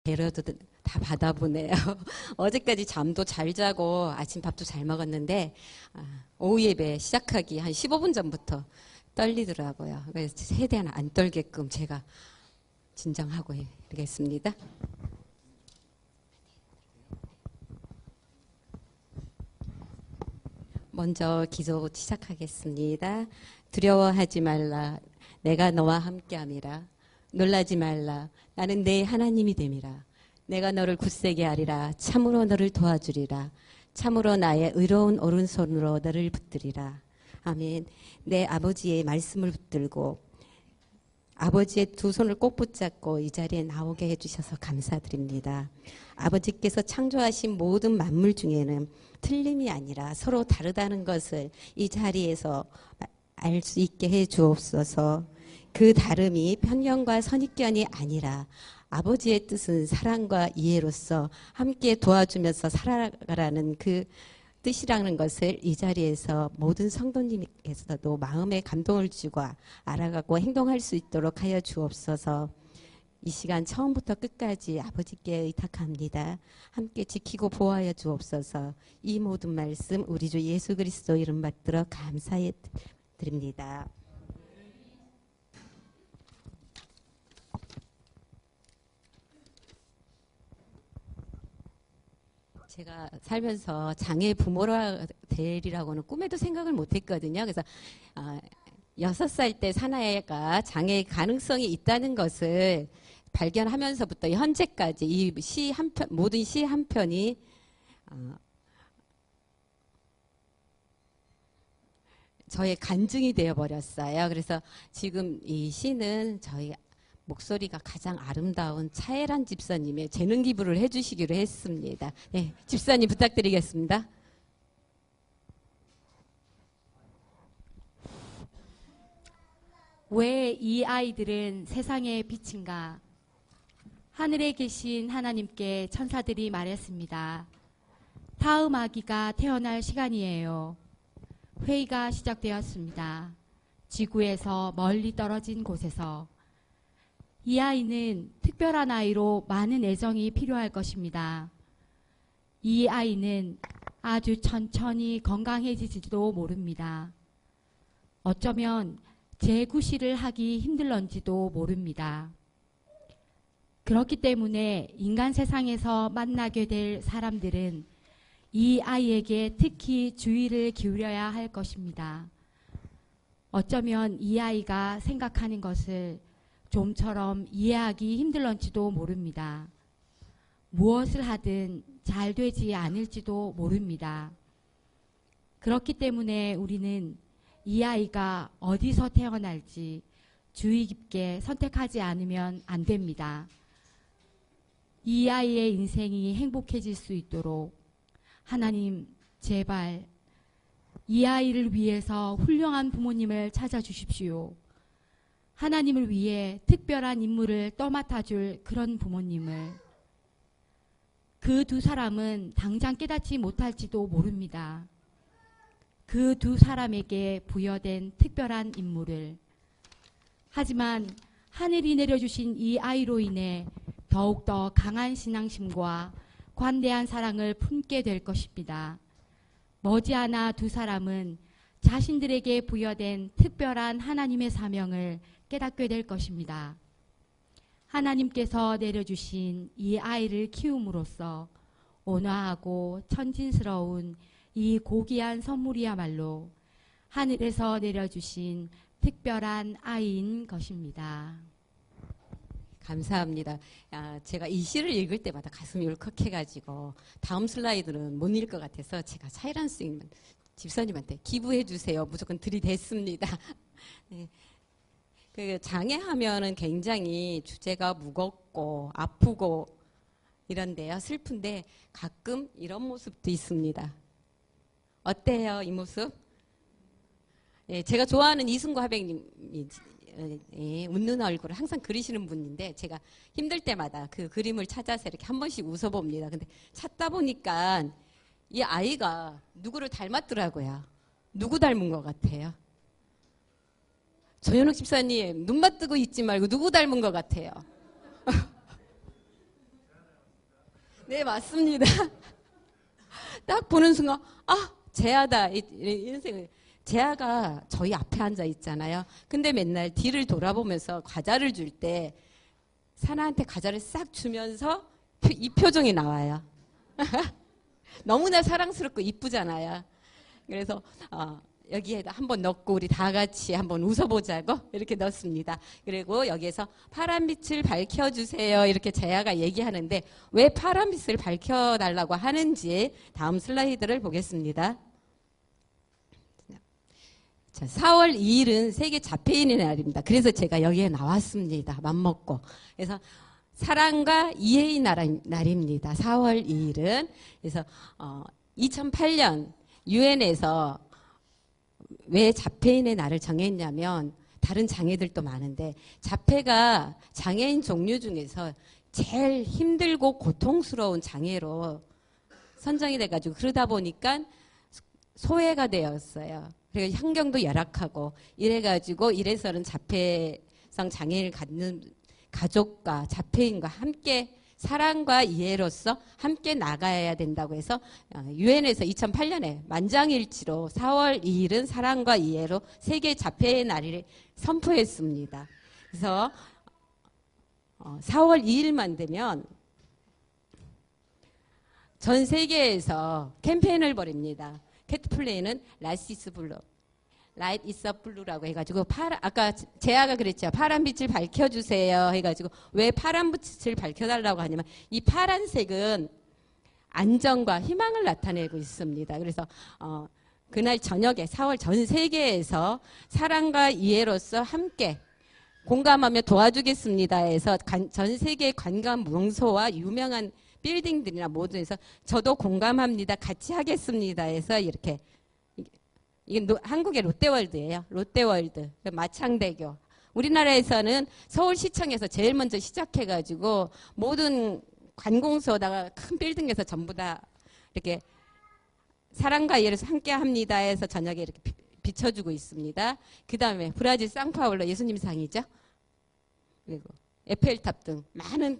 배려도 다 받아보네요. 어제까지 잠도 잘 자고 아침 밥도 잘 먹었는데 오후 예배 시작하기 한 15분 전부터 떨리더라고요. 그래서 최대한 안 떨게끔 제가 진정하고 해야겠습니다. 먼저 기도 시작하겠습니다. 두려워하지 말라. 내가 너와 함께함이라. 놀라지 말라. 나는 내 하나님이 됨이라. 내가 너를 굳세게 하리라. 참으로 너를 도와주리라. 참으로 나의 의로운 오른손으로 너를 붙들리라. 아멘. 내 아버지의 말씀을 붙들고 아버지의 두 손을 꼭 붙잡고 이 자리에 나오게 해주셔서 감사드립니다. 아버지께서 창조하신 모든 만물 중에는 틀림이 아니라 서로 다르다는 것을 이 자리에서 알 수 있게 해 주옵소서. 그 다름이 편견과 선입견이 아니라 아버지의 뜻은 사랑과 이해로서 함께 도와주면서 살아가라는 그 뜻이라는 것을 이 자리에서 모든 성도님께서도 마음에 감동을 주고 알아가고 행동할 수 있도록 하여 주옵소서. 이 시간 처음부터 끝까지 아버지께 의탁합니다. 함께 지키고 보호하여 주옵소서. 이 모든 말씀 우리 주 예수 그리스도 이름 받들어 감사해 드립니다. 제가 살면서 장애 부모라 되리라고는 꿈에도 생각을 못했거든요. 그래서 6살 때 사나이가 장애 가능성이 있다는 것을 발견하면서부터 현재까지 이 시 한 편, 모든 시 한 편이 저의 간증이 되어버렸어요. 그래서 지금 이 시는 저희 목소리가 가장 아름다운 차혜란 집사님의 재능 기부를 해주시기로 했습니다. 네, 집사님 부탁드리겠습니다. 왜 이 아이들은 세상의 빛인가? 하늘에 계신 하나님께 천사들이 말했습니다. 다음 아기가 태어날 시간이에요. 회의가 시작되었습니다. 지구에서 멀리 떨어진 곳에서. 이 아이는 특별한 아이로 많은 애정이 필요할 것입니다. 이 아이는 아주 천천히 건강해지지도 모릅니다. 어쩌면 재구실을 하기 힘들런지도 모릅니다. 그렇기 때문에 인간 세상에서 만나게 될 사람들은 이 아이에게 특히 주의를 기울여야 할 것입니다. 어쩌면 이 아이가 생각하는 것을 좀처럼 이해하기 힘들런지도 모릅니다. 무엇을 하든 잘 되지 않을지도 모릅니다. 그렇기 때문에 우리는 이 아이가 어디서 태어날지 주의 깊게 선택하지 않으면 안 됩니다. 이 아이의 인생이 행복해질 수 있도록 하나님 제발 이 아이를 위해서 훌륭한 부모님을 찾아주십시오. 하나님을 위해 특별한 임무를 떠맡아줄 그런 부모님을. 그 두 사람은 당장 깨닫지 못할지도 모릅니다. 그 두 사람에게 부여된 특별한 임무를. 하지만 하늘이 내려주신 이 아이로 인해 더욱더 강한 신앙심과 관대한 사랑을 품게 될 것입니다. 머지않아 두 사람은 자신들에게 부여된 특별한 하나님의 사명을 깨닫게 될 것입니다. 하나님께서 내려주신 이 아이를 키움으로써 온화하고 천진스러운 이 고귀한 선물이야말로 하늘에서 내려주신 특별한 아이인 것입니다. 감사합니다. 제가 이 시를 읽을 때마다 가슴이 울컥해가지고 다음 슬라이드는 못 읽을 것 같아서 제가 차혜란 집사님한테 기부해 주세요. 무조건 들이댔습니다. 네. 그 장애하면은 굉장히 주제가 무겁고 아프고 이런데요. 슬픈데 가끔 이런 모습도 있습니다. 어때요, 이 모습? 예, 제가 좋아하는 이승구 화백님이 웃는 얼굴을 항상 그리시는 분인데 제가 힘들 때마다 그 그림을 찾아서 이렇게 한 번씩 웃어봅니다. 근데 찾다 보니까 이 아이가 누구를 닮았더라고요. 누구 닮은 것 같아요? 조현욱 집사님 눈만 뜨고 있지 말고 누구 닮은 것 같아요? 네, 맞습니다. 딱 보는 순간, 아, 재하다. 이런 생각이. 재하가 저희 앞에 앉아 있잖아요. 근데 맨날 뒤를 돌아보면서 과자를 줄 때 사나한테 과자를 싹 주면서 이 표정이 나와요. 너무나 사랑스럽고 이쁘잖아요. 그래서 여기에다 한번 넣고 우리 다 같이 한번 웃어보자고 이렇게 넣습니다. 그리고 여기에서 파란빛을 밝혀주세요 이렇게 재하가 얘기하는데 왜 파란빛을 밝혀달라고 하는지 다음 슬라이드를 보겠습니다. 자, 4월 2일은 세계 자폐인의 날입니다. 그래서 제가 여기에 나왔습니다. 맘먹고. 그래서 사랑과 이해의 날입니다. 4월 2일은. 그래서 2008년 유엔에서 왜 자폐인의 날을 정했냐면 다른 장애들도 많은데 자폐가 장애인 종류 중에서 제일 힘들고 고통스러운 장애로 선정이 돼가지고 그러다 보니까 소외가 되었어요. 그리고 환경도 열악하고 이래가지고 이래서는 자폐성 장애를 갖는 가족과 자폐인과 함께 사랑과 이해로서 함께 나가야 된다고 해서 유엔에서 2008년에 만장일치로 4월 2일은 사랑과 이해로 세계 자폐의 날을 선포했습니다. 그래서 4월 2일만 되면 전 세계에서 캠페인을 벌입니다. 캣플레이는 Light is Blue, Light is Blue라고 해가지고 아까 재아가 그랬죠. 파란 빛을 밝혀주세요 해가지고 왜 파란 빛을 밝혀달라고 하냐면 이 파란색은 안정과 희망을 나타내고 있습니다. 그래서 그날 저녁에 4월 전 세계에서 사랑과 이해로서 함께 공감하며 도와주겠습니다 해서 전 세계 관광 명소와 유명한 빌딩들이나 모두에서 저도 공감합니다. 같이 하겠습니다 해서 이렇게 이게 한국의 롯데월드예요. 롯데월드, 마창대교. 우리나라에서는 서울시청에서 제일 먼저 시작해가지고 모든 관공서다가 큰 빌딩에서 전부 다 이렇게 사랑과 이해를 함께합니다 해서 저녁에 이렇게 비춰주고 있습니다. 그 다음에 브라질 상파울로 예수님 상이죠. 그리고 에펠탑 등 많은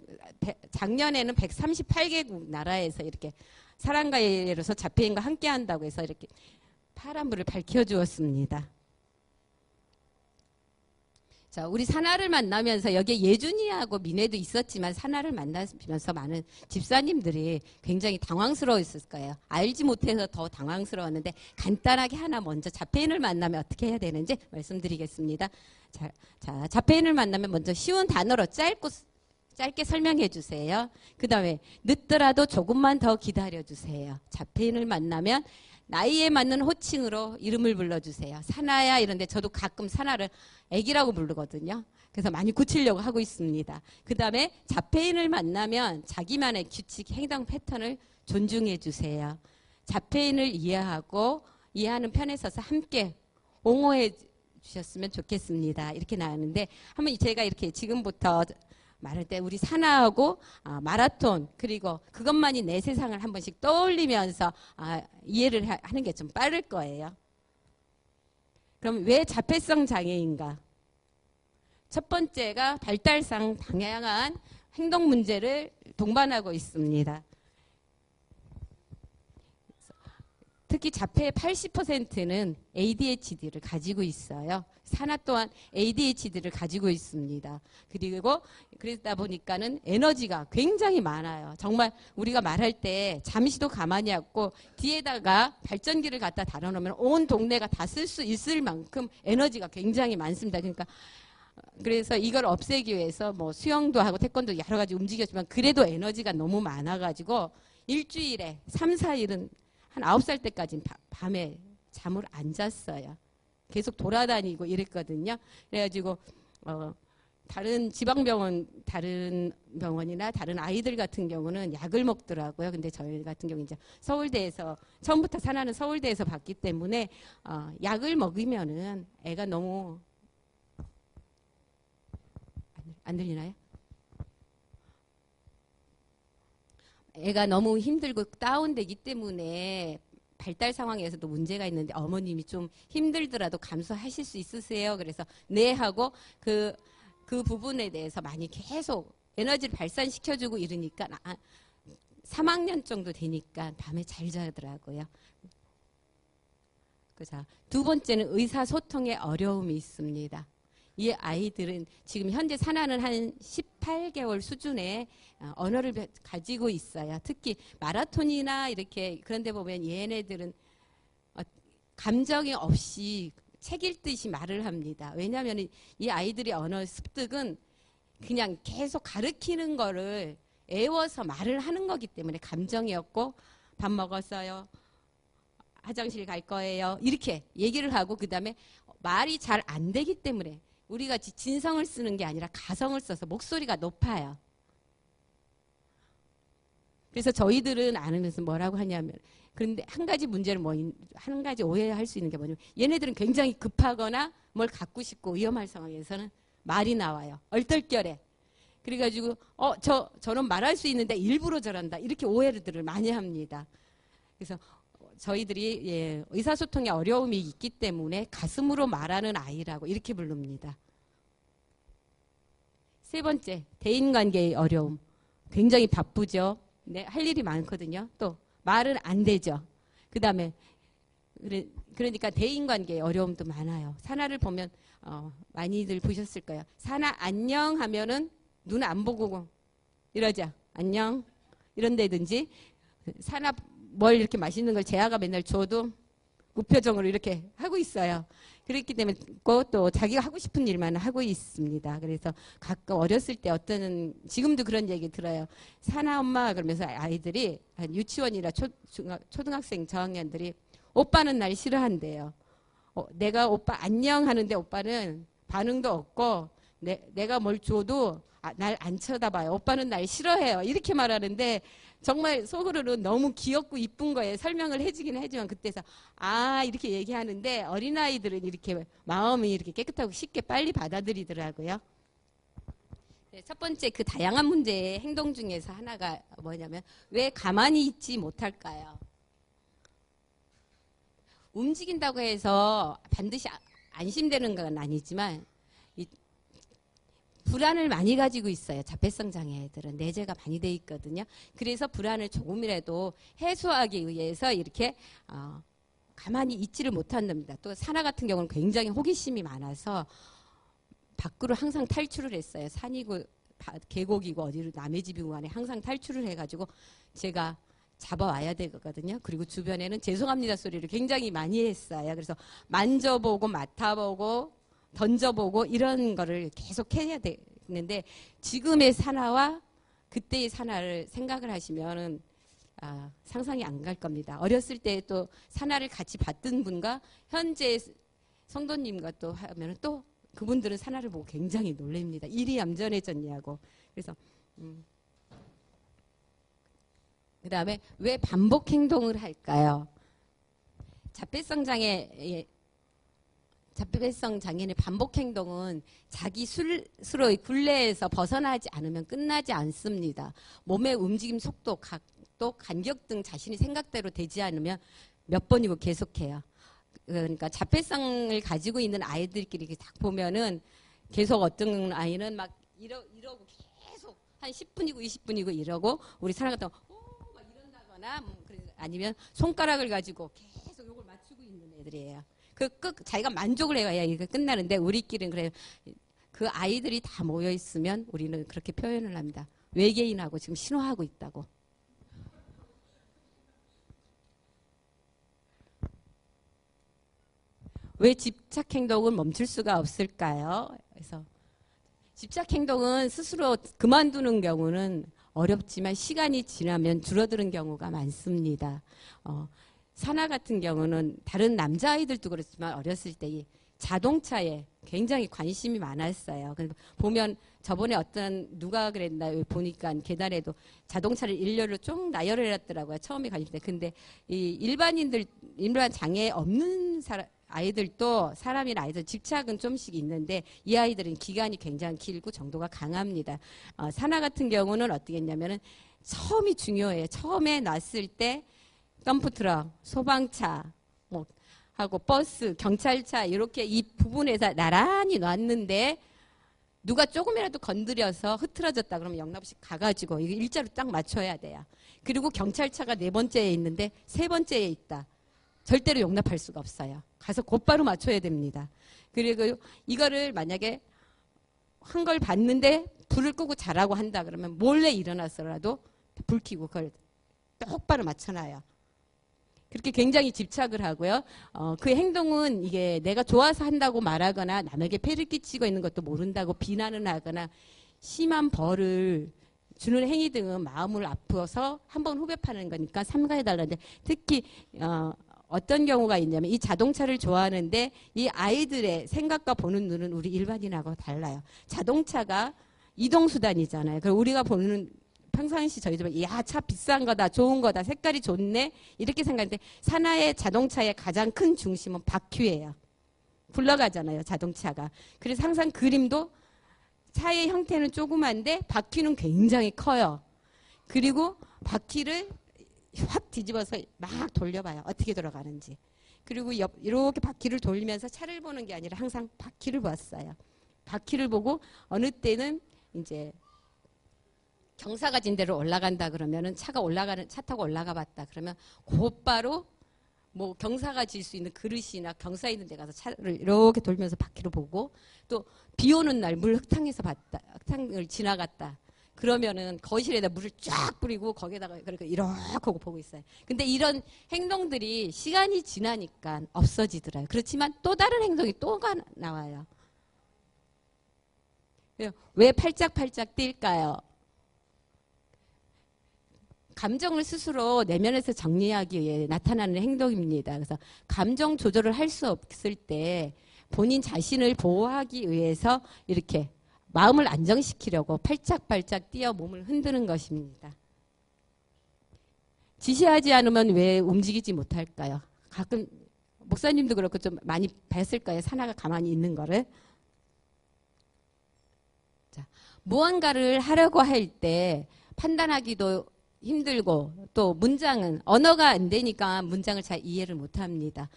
작년에는 138개국 나라에서 이렇게 사랑과 이해로서 자폐인과 함께한다고 해서 이렇게 파란불을 밝혀주었습니다. 자, 우리 사나를 만나면서 여기에 예준이하고 민혜도 있었지만 사나를 만나면서 많은 집사님들이 굉장히 당황스러웠을 거예요. 알지 못해서 더 당황스러웠는데 간단하게 하나 먼저 자폐인을 만나면 어떻게 해야 되는지 말씀드리겠습니다. 자, 자폐인을 만나면 먼저 쉬운 단어로 짧게 설명해 주세요. 그 다음에 늦더라도 조금만 더 기다려 주세요. 자폐인을 만나면 나이에 맞는 호칭으로 이름을 불러주세요. 사나야 이런데 저도 가끔 사나를 애기라고 부르거든요. 그래서 많이 고치려고 하고 있습니다. 그 다음에 자폐인을 만나면 자기만의 규칙, 행동 패턴을 존중해 주세요. 자폐인을 이해하는 편에 서서 함께 옹호해 주셨으면 좋겠습니다. 이렇게 나왔는데 한번 제가 이렇게 지금부터 말할 때 우리 사나하고 마라톤 그리고 그것만이 내 세상을 한 번씩 떠올리면서 이해를 하는 게 좀 빠를 거예요. 그럼 왜 자폐성 장애인가? 첫 번째가 발달상 다양한 행동 문제를 동반하고 있습니다. 특히 자폐의 80%는 ADHD를 가지고 있어요. 사나 또한 ADHD를 가지고 있습니다. 그리고 그러다 보니까는 에너지가 굉장히 많아요. 정말 우리가 말할 때 잠시도 가만히 없고 뒤에다가 발전기를 갖다 달아놓으면 온 동네가 다 쓸 수 있을 만큼 에너지가 굉장히 많습니다. 그러니까 그래서 이걸 없애기 위해서 뭐 수영도 하고 태권도 여러 가지 움직였지만 그래도 에너지가 너무 많아가지고 일주일에 3, 4일은 한 9살 때까지는 밤에 잠을 안 잤어요. 계속 돌아다니고 이랬거든요. 그래가지고 다른 지방병원, 다른 병원이나 다른 아이들 같은 경우는 약을 먹더라고요. 근데 저희 같은 경우 이제 서울대에서 처음부터 사나는 서울대에서 봤기 때문에 약을 먹으면은 애가 너무 안 들리나요? 애가 너무 힘들고 다운되기 때문에 발달 상황에서도 문제가 있는데 어머님이 좀 힘들더라도 감수하실 수 있으세요? 그래서 네 하고 그 부분에 대해서 많이 계속 에너지를 발산시켜주고 이러니까 3학년 정도 되니까 밤에 잘 자더라고요. 자, 두 번째는 의사소통에 어려움이 있습니다. 이 아이들은 지금 현재 사나는 한 18개월 수준의 언어를 가지고 있어요. 특히 마라톤이나 이렇게 그런 데 보면 얘네들은 감정이 없이 책 읽듯이 말을 합니다. 왜냐하면 이 아이들의 언어 습득은 그냥 계속 가르치는 거를 애워서 말을 하는 거기 때문에 감정이 없고 밥 먹었어요. 화장실 갈 거예요. 이렇게 얘기를 하고 그다음에 말이 잘 안 되기 때문에 우리가 진성을 쓰는 게 아니라 가성을 써서 목소리가 높아요. 그래서 저희들은 아는면서 뭐라고 하냐면 그런데 한 가지 문제를 한 가지 오해할 수 있는 게 뭐냐면 얘네들은 굉장히 급하거나 뭘 갖고 싶고 위험할 상황에서는 말이 나와요. 얼떨결에. 그래가지고 저는 말할 수 있는데 일부러 저런다. 이렇게 오해들을 많이 합니다. 그래서 저희들이 의사소통에 어려움이 있기 때문에 가슴으로 말하는 아이라고 이렇게 부릅니다. 세 번째, 대인관계의 어려움. 굉장히 바쁘죠. 네, 할 일이 많거든요. 또 말은 안 되죠. 그 다음에 그러니까 대인관계의 어려움도 많아요. 사나를 보면 많이들 보셨을 거예요. 사나 안녕 하면은 눈 안 보고 이러자. 안녕 이런다든지 사나 뭘 이렇게 맛있는 걸 재아가 맨날 줘도 무표정으로 이렇게 하고 있어요. 그렇기 때문에 또 자기가 하고 싶은 일만 하고 있습니다. 그래서 가끔 어렸을 때 지금도 그런 얘기 들어요. 사나 엄마 그러면서 아이들이 한 유치원이나 초등학생 저학년들이 오빠는 날 싫어한대요. 내가 오빠 안녕 하는데 오빠는 반응도 없고 내가 뭘 줘도 날 안 쳐다봐요. 오빠는 날 싫어해요. 이렇게 말하는데 정말 속으로는 너무 귀엽고 이쁜 거에 설명을 해주긴 해주면 그때서 이렇게 얘기하는데 어린아이들은 이렇게 마음이 이렇게 깨끗하고 쉽게 빨리 받아들이더라고요. 네, 첫 번째 그 다양한 문제의 행동 중에서 하나가 뭐냐면 왜 가만히 있지 못할까요? 움직인다고 해서 반드시 안심되는 건 아니지만 불안을 많이 가지고 있어요. 자폐성 장애아이들은 내재가 많이 돼 있거든요. 그래서 불안을 조금이라도 해소하기 위해서 이렇게 가만히 있지를 못한답니다. 또 사나 같은 경우는 굉장히 호기심이 많아서 밖으로 항상 탈출을 했어요. 산이고 계곡이고 어디로 남의 집이고 간에 항상 탈출을 해가지고 제가 잡아와야 되거든요. 그리고 주변에는 죄송합니다 소리를 굉장히 많이 했어요. 그래서 만져보고 맡아보고 던져보고 이런 거를 계속 해야 되는데 지금의 사나와 그때의 사나를 생각을 하시면은 상상이 안 갈 겁니다. 어렸을 때 또 사나를 같이 봤던 분과 현재 성도님과 또 하면은 또 그분들은 사나를 보고 굉장히 놀랍니다. 일이 얌전해졌냐고. 그래서 그 다음에 왜 반복 행동을 할까요? 자폐성 장애인의 반복 행동은 자기 스스로의 굴레에서 벗어나지 않으면 끝나지 않습니다. 몸의 움직임 속도, 각도, 간격 등 자신이 생각대로 되지 않으면 몇 번이고 계속해요. 그러니까 자폐성을 가지고 있는 아이들끼리 딱 보면은 계속 어떤 아이는 막 이러고 계속 한 10분이고 20분이고 이러고 우리 사람 같은 막 이런다거나 아니면 손가락을 가지고 계속 이걸 맞추고 있는 애들이에요. 자기가 만족을 해야 이거 끝나는데 우리끼리는 그래요. 그 아이들이 다 모여 있으면 우리는 그렇게 표현을 합니다. 외계인하고 지금 신호하고 있다고. 왜 집착 행동을 멈출 수가 없을까요? 그래서 집착 행동은 스스로 그만두는 경우는 어렵지만 시간이 지나면 줄어드는 경우가 많습니다. 사나 같은 경우는 다른 남자아이들도 그렇지만 어렸을 때 자동차에 굉장히 관심이 많았어요. 그래서 보면 저번에 누가 그랬나 보니까 계단에도 자동차를 일렬로 쭉 나열해놨더라고요. 처음에 관심 때. 근데 일반 장애 없는 아이들도 사람이나 아이들 집착은 좀씩 있는데 이 아이들은 기간이 굉장히 길고 정도가 강합니다. 사나 같은 경우는 어떻게 했냐면은 처음이 중요해요. 처음에 났을 때 덤프트럭, 소방차, 하고 버스, 경찰차 이렇게 이 부분에서 나란히 놨는데 누가 조금이라도 건드려서 흐트러졌다 그러면 영락없이 가가지고 이거 일자로 딱 맞춰야 돼요. 그리고 경찰차가 4번째에 있는데 3번째에 있다. 절대로 용납할 수가 없어요. 가서 곧바로 맞춰야 됩니다. 그리고 이거를 만약에 한 걸 봤는데 불을 끄고 자라고 한다 그러면 몰래 일어나서라도 불 켜고 그걸 똑바로 맞춰놔요. 그렇게 굉장히 집착을 하고요. 그 행동은 이게 내가 좋아서 한다고 말하거나 남에게 폐를 끼치고 있는 것도 모른다고 비난을 하거나 심한 벌을 주는 행위 등은 마음을 아파서 한번 후벼파는 거니까 삼가해달라는데 특히 어떤 경우가 있냐면 이 자동차를 좋아하는데 이 아이들의 생각과 보는 눈은 우리 일반인하고 달라요. 자동차가 이동수단이잖아요. 그리고 우리가 보는 평상시 저희 집은 야, 차 비싼 거다, 좋은 거다, 색깔이 좋네 이렇게 생각하는데 산하의 자동차의 가장 큰 중심은 바퀴예요. 굴러가잖아요, 자동차가. 그래서 항상 그림도 차의 형태는 조그만데 바퀴는 굉장히 커요. 그리고 바퀴를 확 뒤집어서 막 돌려봐요. 어떻게 돌아가는지. 그리고 이렇게 바퀴를 돌리면서 차를 보는 게 아니라 항상 바퀴를 봤어요. 바퀴를 보고 어느 때는 이제 경사가 진 데로 올라간다 그러면은 차 타고 올라가 봤다 그러면 곧바로 뭐 경사가 질 수 있는 그릇이나 경사 있는 데 가서 차를 이렇게 돌면서 바퀴를 보고 또 비 오는 날 물 흙탕에서 봤다. 흙탕을 지나갔다. 그러면은 거실에다 물을 쫙 뿌리고 거기에다가 그렇게 이렇게 하고 보고 있어요. 근데 이런 행동들이 시간이 지나니까 없어지더라고요. 그렇지만 또 다른 행동이 또 나와요. 왜 팔짝팔짝 뛸까요? 감정을 스스로 내면에서 정리하기 위해 나타나는 행동입니다. 그래서 감정 조절을 할 수 없을 때 본인 자신을 보호하기 위해서 이렇게 마음을 안정시키려고 팔짝팔짝 뛰어 몸을 흔드는 것입니다. 지시하지 않으면 왜 움직이지 못할까요? 가끔 목사님도 그렇고 좀 많이 뵀을 거예요. 사나가 가만히 있는 거를. 자, 무언가를 하려고 할 때 판단하기도 힘들고 또 문장은 언어가 안 되니까 문장을 잘 이해를 못합니다.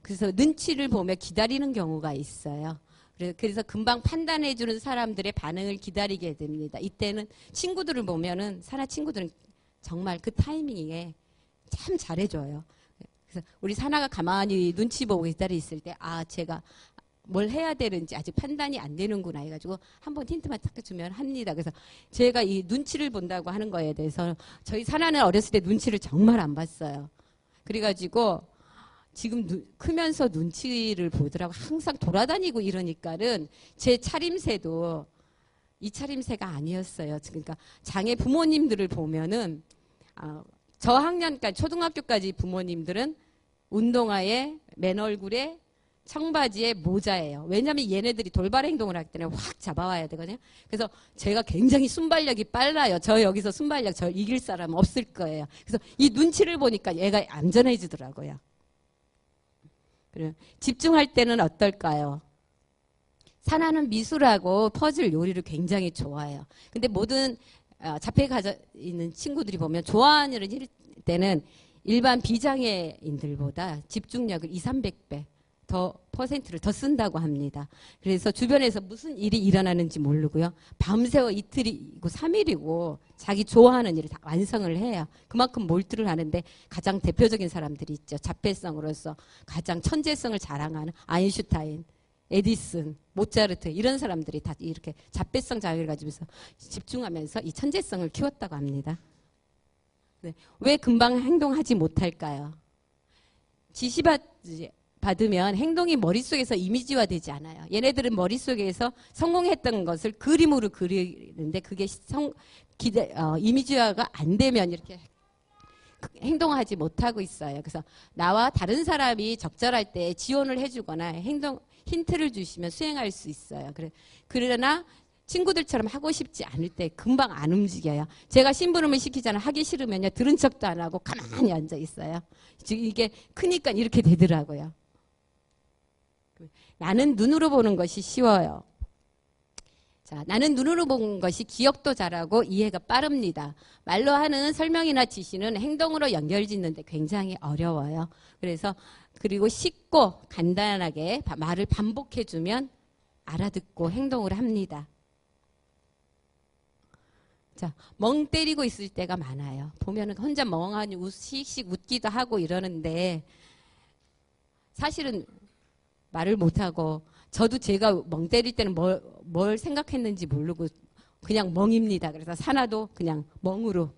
그래서 눈치를 보며 기다리는 경우가 있어요. 그래서 금방 판단해 주는 사람들의 반응을 기다리게 됩니다. 이때는 친구들을 보면은 사나 친구들은 정말 그 타이밍에 참 잘해줘요. 그래서 우리 사나가 가만히 눈치 보고 기다리고 있을 때 제가 뭘 해야 되는지 아직 판단이 안 되는구나 해가지고 한번 힌트만 딱 주면 합니다. 그래서 제가 이 눈치를 본다고 하는 거에 대해서 저희 사나는 어렸을 때 눈치를 정말 안 봤어요. 그래가지고 지금 크면서 눈치를 보더라고. 항상 돌아다니고 이러니까는 제 차림새도 이 차림새가 아니었어요. 그러니까 장애 부모님들을 보면은 저학년까지 초등학교까지 부모님들은 운동화에 맨 얼굴에 청바지에 모자예요. 왜냐하면 얘네들이 돌발 행동을 하기 때문에 확 잡아와야 되거든요. 그래서 제가 굉장히 순발력이 빨라요. 저 여기서 순발력 저 이길 사람 없을 거예요. 그래서 이 눈치를 보니까 얘가 안전해지더라고요. 그래. 집중할 때는 어떨까요? 사나는 미술하고 퍼즐 요리를 굉장히 좋아해요. 근데 모든 자폐 가져 있는 친구들이 보면 좋아하는 때는 일반 비장애인들보다 집중력을 200~300배 더 퍼센트를 더 쓴다고 합니다. 그래서 주변에서 무슨 일이 일어나는지 모르고요. 밤새워 이틀이고 3일이고 자기 좋아하는 일을 다 완성을 해요. 그만큼 몰두를 하는데 가장 대표적인 사람들이 있죠. 자폐성으로서 가장 천재성을 자랑하는 아인슈타인, 에디슨, 모차르트 이런 사람들이 다 이렇게 자폐성 장애를 가지면서 집중하면서 이 천재성을 키웠다고 합니다. 네. 왜 금방 행동하지 못할까요? 받으면 행동이 머릿속에서 이미지화되지 않아요. 얘네들은 머릿속에서 성공했던 것을 그림으로 그리는데 그게 이미지화가 안 되면 이렇게 행동하지 못하고 있어요. 그래서 나와 다른 사람이 적절할 때 지원을 해주거나 힌트를 주시면 수행할 수 있어요. 그러나 친구들처럼 하고 싶지 않을 때 금방 안 움직여요. 제가 심부름을 시키잖아요. 하기 싫으면요. 들은 척도 안 하고 가만히 앉아 있어요. 즉 이게 크니까 이렇게 되더라고요. 나는 눈으로 보는 것이 쉬워요. 자, 나는 눈으로 보는 것이 기억도 잘하고 이해가 빠릅니다. 말로 하는 설명이나 지시는 행동으로 연결짓는데 굉장히 어려워요. 그리고 쉽고 간단하게 말을 반복해주면 알아듣고 행동을 합니다. 자, 멍 때리고 있을 때가 많아요. 보면은 혼자 멍하니 씩씩 웃기도 하고 이러는데 사실은 말을 못하고 저도 제가 멍 때릴 때는 뭘 생각했는지 모르고 그냥 멍입니다. 그래서 사나도 그냥 멍으로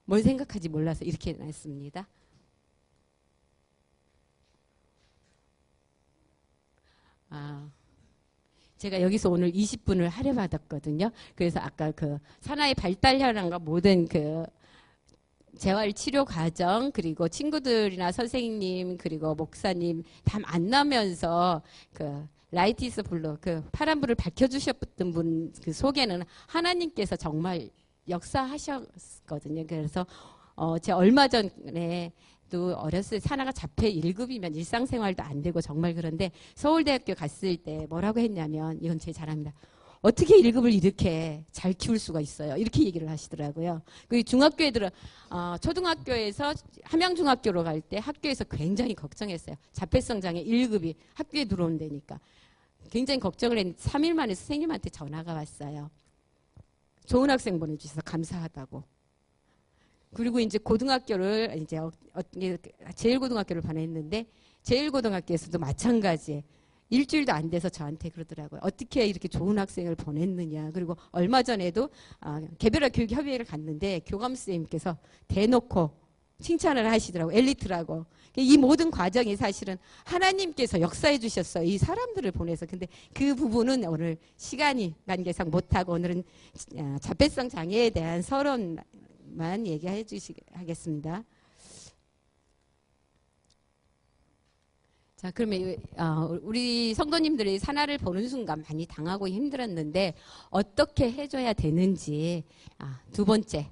뭘 생각하지 몰라서 이렇게 놨습니다. 제가 여기서 오늘 20분을 할애받았거든요. 그래서 아까 그 사나이 발달혈안과 모든 그 재활 치료 과정 그리고 친구들이나 선생님 그리고 목사님 다 만나면서 그 라이티스 블루 그 파란불을 밝혀주셨던 분 그 속에는 하나님께서 정말 역사하셨거든요. 그래서 제가 얼마 전에 또 어렸을 때 사나가 자폐 1급이면 일상생활도 안 되고 정말 그런데 서울대학교 갔을 때 뭐라고 했냐면 이건 제 자랑입니다. 어떻게 1급을 이렇게 잘 키울 수가 있어요? 이렇게 얘기를 하시더라고요. 그 중학교 애들은 초등학교에서 함양중학교로 갈 때 학교에서 굉장히 걱정했어요. 자폐성 장애 1급이 학교에 들어온다니까. 굉장히 걱정을 했는데 3일 만에 선생님한테 전화가 왔어요. 좋은 학생 보내주셔서 감사하다고. 그리고 이제 고등학교를 이제 제일고등학교를 보냈는데 제일고등학교에서도 마찬가지에 일주일도 안 돼서 저한테 그러더라고요. 어떻게 이렇게 좋은 학생을 보냈느냐. 그리고 얼마 전에도 개별화 교육협의회를 갔는데 교감선생님께서 대놓고 칭찬을 하시더라고요. 엘리트라고. 이 모든 과정이 사실은 하나님께서 역사해 주셨어요. 이 사람들을 보내서. 근데 그 부분은 오늘 시간이 관계상 못하고 오늘은 자폐성 장애에 대한 서론만 얘기해 주시겠습니다. 자, 그러면 우리 성도님들이 사나를 보는 순간 많이 당하고 힘들었는데 어떻게 해줘야 되는지 두 번째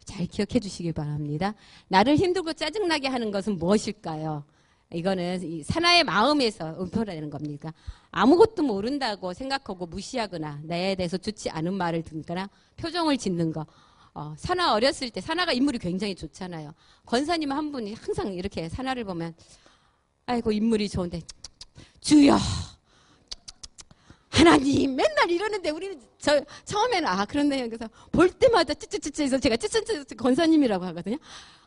잘 기억해 주시기 바랍니다. 나를 힘들고 짜증나게 하는 것은 무엇일까요? 이거는 이 사나의 마음에서 은폐되는 겁니다. 아무것도 모른다고 생각하고 무시하거나 나에 대해서 좋지 않은 말을 듣거나 표정을 짓는 거. 사나 어렸을 때 사나가 인물이 굉장히 좋잖아요. 권사님 한 분이 항상 이렇게 사나를 보면 아이고 인물이 좋은데 주여 하나님 맨날 이러는데 우리는 처음에는 그렇네요. 그래서 볼 때마다 찌찌찌찌 해서 제가 찌찌찌찌 권사님이라고 하거든요.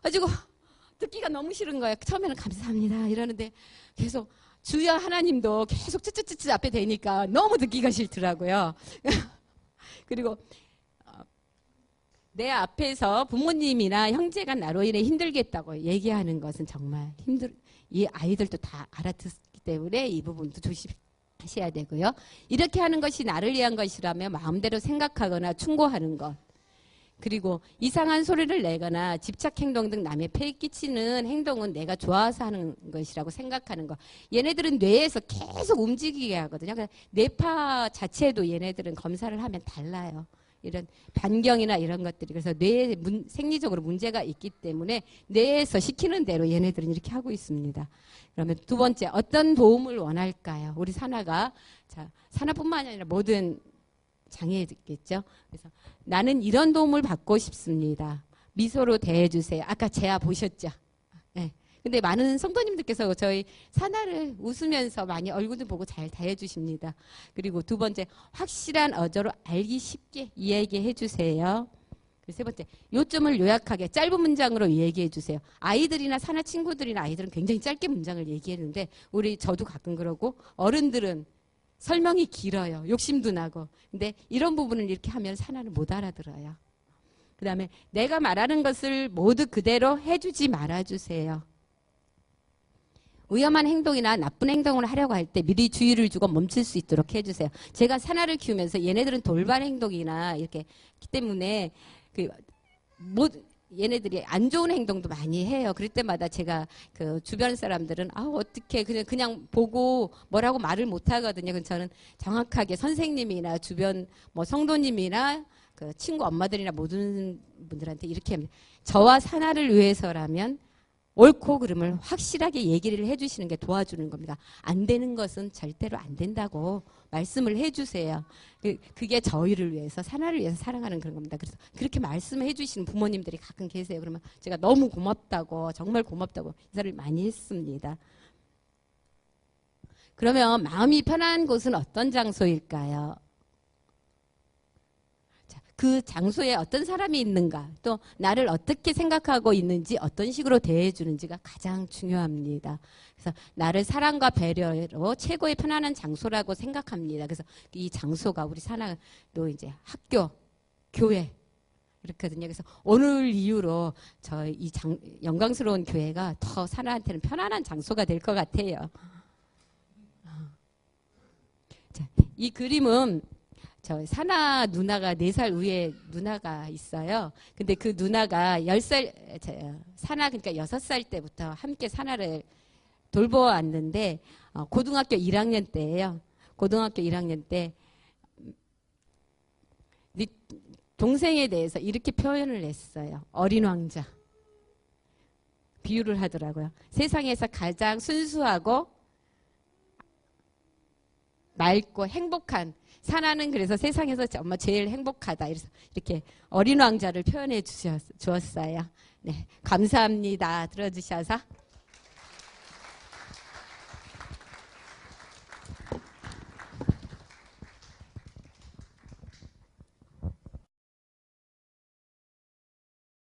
가지고 듣기가 너무 싫은 거예요. 처음에는 감사합니다 이러는데 계속 주여 하나님도 계속 찌찌찌찌 앞에 대니까 너무 듣기가 싫더라고요. 그리고 내 앞에서 부모님이나 형제가 나로 인해 힘들겠다고 얘기하는 것은 정말 이 아이들도 다 알아듣기 때문에 이 부분도 조심하셔야 되고요. 이렇게 하는 것이 나를 위한 것이라면 마음대로 생각하거나 충고하는 것. 그리고 이상한 소리를 내거나 집착 행동 등 남의 폐에 끼치는 행동은 내가 좋아서 하는 것이라고 생각하는 것. 얘네들은 뇌에서 계속 움직이게 하거든요. 뇌파 자체도 얘네들은 검사를 하면 달라요. 이런 반경이나 이런 것들이. 그래서 뇌에 생리적으로 문제가 있기 때문에 뇌에서 시키는 대로 얘네들은 이렇게 하고 있습니다. 그러면 두 번째, 어떤 도움을 원할까요? 우리 사나가, 자, 사나뿐만 아니라 모든 장애겠죠. 그래서 나는 이런 도움을 받고 싶습니다. 미소로 대해주세요. 아까 재아 보셨죠? 네. 근데 많은 성도님들께서 저희 사나를 웃으면서 많이 얼굴도 보고 잘 대해주십니다. 그리고 두 번째, 확실한 어조로 알기 쉽게 이야기해 주세요. 세 번째, 요점을 요약하게 짧은 문장으로 얘기해 주세요. 아이들이나 사나 친구들이나 아이들은 굉장히 짧게 문장을 얘기했는데 저도 가끔 그러고 어른들은 설명이 길어요. 욕심도 나고. 근데 이런 부분을 이렇게 하면 사나는 못 알아들어요. 그 다음에 내가 말하는 것을 모두 그대로 해주지 말아주세요. 위험한 행동이나 나쁜 행동을 하려고 할 때 미리 주의를 주고 멈출 수 있도록 해주세요. 제가 사나를 키우면서 얘네들은 돌발 행동이나 이렇게 하기 때문에 얘네들이 안 좋은 행동도 많이 해요. 그럴 때마다 제가 그 주변 사람들은 어떻게 그냥 보고 뭐라고 말을 못 하거든요. 그래서 저는 정확하게 선생님이나 주변 성도님이나 그 친구 엄마들이나 모든 분들한테 이렇게 합니다. 저와 사나를 위해서라면 옳고 그름을 확실하게 얘기를 해주시는 게 도와주는 겁니다. 안 되는 것은 절대로 안 된다고 말씀을 해주세요. 그게 저희를 위해서, 사나를 위해서 사랑하는 그런 겁니다. 그래서 그렇게 말씀해 주시는 부모님들이 가끔 계세요. 그러면 제가 너무 고맙다고, 정말 고맙다고 인사를 많이 했습니다. 그러면 마음이 편한 곳은 어떤 장소일까요? 자, 그 장소에 어떤 사람이 있는가, 또 나를 어떻게 생각하고 있는지, 어떤 식으로 대해주는지가 가장 중요합니다. 그래서 나를 사랑과 배려로 최고의 편안한 장소라고 생각합니다. 그래서 이 장소가 우리 사나도 이제 학교, 교회 그렇거든요. 그래서 오늘 이후로 저희 이 영광스러운 교회가 더 사나한테는 편안한 장소가 될 것 같아요. 자, 이 그림은 저 사나 누나가 4살 위에 누나가 있어요. 근데 그 누나가 10살, 사나 그러니까 6살 때부터 함께 사나를 돌보았는데 고등학교 1학년 때예요. 고등학교 1학년 때 네 동생에 대해서 이렇게 표현을 했어요. 어린 왕자. 비유를 하더라고요. 세상에서 가장 순수하고 맑고 행복한 사나는 그래서 세상에서 정말 제일 행복하다. 그래서 이렇게 어린 왕자를 표현해 주었어요. 네, 감사합니다. 들어주셔서.